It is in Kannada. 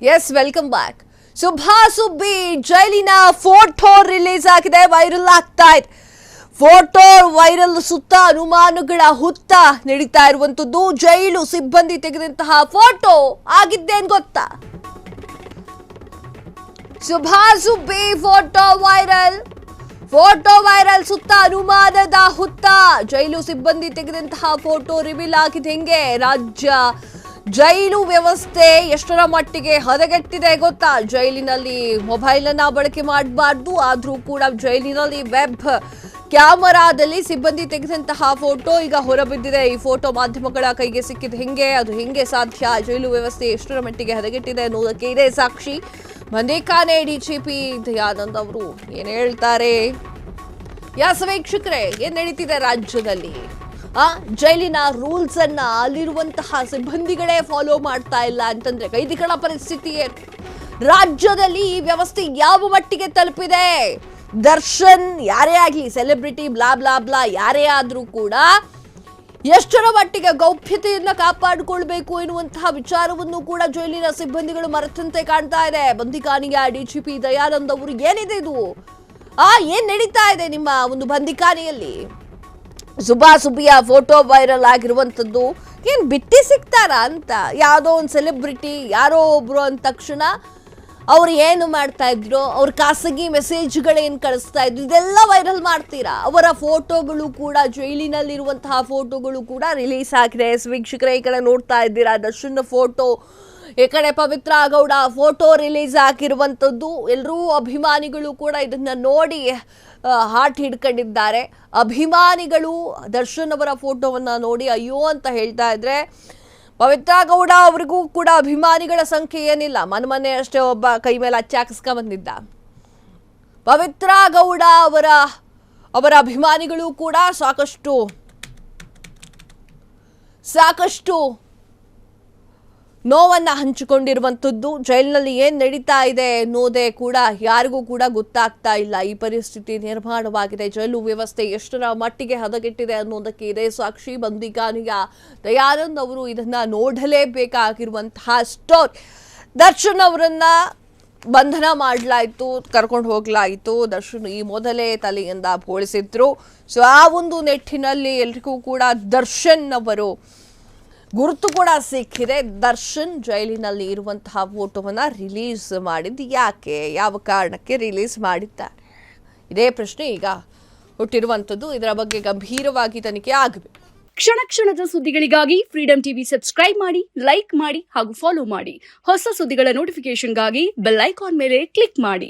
S welcome back. ಸುಬ್ಬಿ ಜೈಲಿನ ಫೋಟೋ ರಿಲೀಸ್ ಆಗಿದೆ, ವೈರಲ್ ಆಗ್ತಾ ಇದೆ. ಫೋಟೋ ವೈರಲ್ ಸುತ್ತ ಅನುಮಾನಗಳ ಹುತ್ತ ನಡೀತಾ ಇರುವಂತದ್ದು. ಜೈಲು ಸಿಬ್ಬಂದಿ ತೆಗೆದಂತಹ ಫೋಟೋ ಆಗಿದ್ದೇನ್ ಗೊತ್ತಾ? ಸುಬ್ಬಿ ಫೋಟೋ ವೈರಲ್ ಸುತ್ತ ಅನುಮಾನದ ಹುತ್ತ. ಜೈಲು ಸಿಬ್ಬಂದಿ ತೆಗೆದಂತಹ ಫೋಟೋ ರಿವೀಲ್ ಆಗಿದೆ. ಹೆಂಗೆ ರಾಜ್ಯ ಜೈಲು ವ್ಯವಸ್ಥೆ ಎಷ್ಟರ ಮಟ್ಟಿಗೆ ಹದಗೆಟ್ಟಿದೆ ಗೊತ್ತಾ? ಜೈಲಿನಲ್ಲಿ ಮೊಬೈಲ್ ಅನ್ನ ಬಳಕೆ ಮಾಡಬಾರ್ದು, ಆದ್ರೂ ಕೂಡ ಜೈಲಿನಲ್ಲಿ ವೆಬ್ ಕ್ಯಾಮರಾದಲ್ಲಿ ಸಿಬ್ಬಂದಿ ತೆಗೆದಂತಹ ಫೋಟೋ ಈಗ ಹೊರಬಿದ್ದಿದೆ. ಈ ಫೋಟೋ ಮಾಧ್ಯಮಗಳ ಕೈಗೆ ಸಿಕ್ಕಿದ ಅದು ಹೆಂಗೆ ಸಾಧ್ಯ? ಜೈಲು ವ್ಯವಸ್ಥೆ ಎಷ್ಟರ ಮಟ್ಟಿಗೆ ಹದಗೆಟ್ಟಿದೆ ಅನ್ನೋದಕ್ಕೆ ಇದೇ ಸಾಕ್ಷಿ. ಬಂದಿಖಾನೆ ಡಿಜಿಪಿ ದಯಾನಂದ್ ಅವರು ಏನ್ ಹೇಳ್ತಾರೆ? ವೀಕ್ಷಕರೇ, ಏನ್ ನಡೀತಿದೆ ರಾಜ್ಯದಲ್ಲಿ? ಜೈಲಿನ ರೂಲ್ಸ್ ಅನ್ನ ಅಲ್ಲಿರುವಂತಹ ಸಿಬ್ಬಂದಿಗಳೇ ಫಾಲೋ ಮಾಡ್ತಾ ಇಲ್ಲ ಅಂತಂದ್ರೆ ಕೈದಿಗಳ ಪರಿಸ್ಥಿತಿ ಏನು? ರಾಜ್ಯದಲ್ಲಿ ಈ ವ್ಯವಸ್ಥೆ ಯಾವ ಮಟ್ಟಿಗೆ ತಲುಪಿದೆ? ದರ್ಶನ್ ಯಾರೇ ಆಗ್ಲಿ, ಸೆಲೆಬ್ರಿಟಿ ಬ್ಲಾ ಬ್ಲಾ ಬ್ಲಾ ಯಾರೇ ಆದ್ರೂ ಕೂಡ ಎಷ್ಟರ ಮಟ್ಟಿಗೆ ಗೌಪ್ಯತೆಯನ್ನ ಕಾಪಾಡಿಕೊಳ್ಬೇಕು ಎನ್ನುವಂತಹ ವಿಚಾರವನ್ನು ಕೂಡ ಜೈಲಿನ ಸಿಬ್ಬಂದಿಗಳು ಮರೆತಂತೆ ಕಾಣ್ತಾ ಇದೆ. ಬಂದಿಖಾನೆಯ ಡಿಜಿಪಿ ದಯಾನಂದ್ ಅವರು ಏನಿದೆ ಇದು? ಏನ್ ನಡೀತಾ ಇದೆ ನಿಮ್ಮ ಒಂದು ಬಂದಿಖಾನೆಯಲ್ಲಿ? ಸುಬ್ಬಿಯ ಫೋಟೋ ವೈರಲ್ ಆಗಿರುವಂಥದ್ದು ಏನ್ ಬಿಟ್ಟಿ ಸಿಗ್ತಾರ ಅಂತ? ಯಾವುದೋ ಒಂದು ಸೆಲೆಬ್ರಿಟಿ ಯಾರೋ ಒಬ್ರು ಅಂದ ತಕ್ಷಣ ಅವ್ರು ಏನು ಮಾಡ್ತಾ ಇದ್ರು, ಅವ್ರ ಖಾಸಗಿ ಮೆಸೇಜ್ಗಳೇನು ಕಳಿಸ್ತಾ ಇದ್ರು, ಇದೆಲ್ಲ ವೈರಲ್ ಮಾಡ್ತೀರಾ? ಅವರ ಫೋಟೋಗಳು ಕೂಡ, ಜೈಲಿನಲ್ಲಿರುವಂತಹ ಫೋಟೋಗಳು ಕೂಡ ರಿಲೀಸ್ ಆಗಿದೆ. ವೀಕ್ಷಕರೇ, ಈ ಕಡೆ ನೋಡ್ತಾ ಇದ್ದೀರಾ ದರ್ಶನ್ ಫೋಟೋ, ಈ ಕಡೆ ಪವಿತ್ರ ಗೌಡ ಫೋಟೋ ರಿಲೀಸ್ ಆಗಿರುವಂಥದ್ದು. ಎಲ್ಲರೂ ಅಭಿಮಾನಿಗಳು ಕೂಡ ಇದನ್ನ ನೋಡಿ ಹಾರ್ಟ್ ಹಿಡ್ಕೊಂಡಿದ್ದಾರೆ. ಅಭಿಮಾನಿಗಳು ದರ್ಶನ್ ಅವರ ಫೋಟೋವನ್ನ ನೋಡಿ ಅಯ್ಯೋ ಅಂತ ಹೇಳ್ತಾ ಇದ್ರೆ, ಪವಿತ್ರ ಗೌಡ ಅವರಿಗೂ ಕೂಡ ಅಭಿಮಾನಿಗಳ ಸಂಖ್ಯೆ ಏನಿಲ್ಲ. ಮೊನ್ನೆ ಅಷ್ಟೇ ಒಬ್ಬ ಕೈ ಮೇಲೆ ಹಚ್ಚಾಕಿಸ್ಕ ಬಂದಿದ್ದ. ಪವಿತ್ರ ಗೌಡ ಅವರ ಅಭಿಮಾನಿಗಳು ಕೂಡ ಸಾಕಷ್ಟು ನೋವನ್ನ ಹಂಚಿಕೊಂಡಿರುವಂಥದ್ದು. ಜೈಲಿನಲ್ಲಿ ಏನ್ ನಡೀತಾ ಇದೆ ಅನ್ನೋದೇ ಕೂಡ ಯಾರಿಗೂ ಕೂಡ ಗೊತ್ತಾಗ್ತಾ ಇಲ್ಲ. ಈ ಪರಿಸ್ಥಿತಿ ನಿರ್ಮಾಣವಾಗಿದೆ. ಜೈಲು ವ್ಯವಸ್ಥೆ ಎಷ್ಟರ ಮಟ್ಟಿಗೆ ಹದಗೆಟ್ಟಿದೆ ಅನ್ನೋದಕ್ಕೆ ಇದೇ ಸಾಕ್ಷಿ. ಬಂದಿಖಾನೆಯ ದಯಾನಂದ್ ಅವರು ಇದನ್ನ ನೋಡಲೇಬೇಕಾಗಿರುವಂತಹ ಸ್ಟೋರಿ. ದರ್ಶನ್ ಅವರನ್ನ ಬಂಧನ ಮಾಡಲಾಯಿತು, ಕರ್ಕೊಂಡು ಹೋಗ್ಲಾಯಿತು. ದರ್ಶನ್ ಈ ಮೊದಲೇ ತಲೆಯಿಂದ ಬೋಳಿಸಿದ್ರು. ಸೊ ಆ ಒಂದು ನಿಟ್ಟಿನಲ್ಲಿ ಎಲ್ರಿಗೂ ಕೂಡ ದರ್ಶನ್ ಅವರು ಗುರುತು ಕೂಡ ಸಿಕ್ಕಿದೆ. ದರ್ಶನ್ ಜೈಲಿನಲ್ಲಿ ಇರುವಂತಹ ಫೋಟೋವನ್ನ ರಿಲೀಸ್ ಮಾಡಿದ್ದು ಯಾಕೆ, ಯಾವ ಕಾರಣಕ್ಕೆ ರಿಲೀಸ್ ಮಾಡಿದ್ದಾರೆ? ಇದೇ ಪ್ರಶ್ನೆ ಈಗ ಹುಟ್ಟಿರುವಂಥದ್ದು. ಇದರ ಬಗ್ಗೆ ಗಂಭೀರವಾಗಿ ತನಿಖೆ ಆಗಬೇಕು. ಕ್ಷಣದ ಸುದ್ದಿಗಳಿಗಾಗಿ ಫ್ರೀಡಂ ಟಿವಿ ಸಬ್ಸ್ಕ್ರೈಬ್ ಮಾಡಿ, ಲೈಕ್ ಮಾಡಿ ಹಾಗೂ ಫಾಲೋ ಮಾಡಿ. ಹೊಸ ಸುದ್ದಿಗಳ ನೋಟಿಫಿಕೇಶನ್ಗಾಗಿ ಬೆಲ್ ಐಕಾನ್ ಮೇಲೆ ಕ್ಲಿಕ್ ಮಾಡಿ.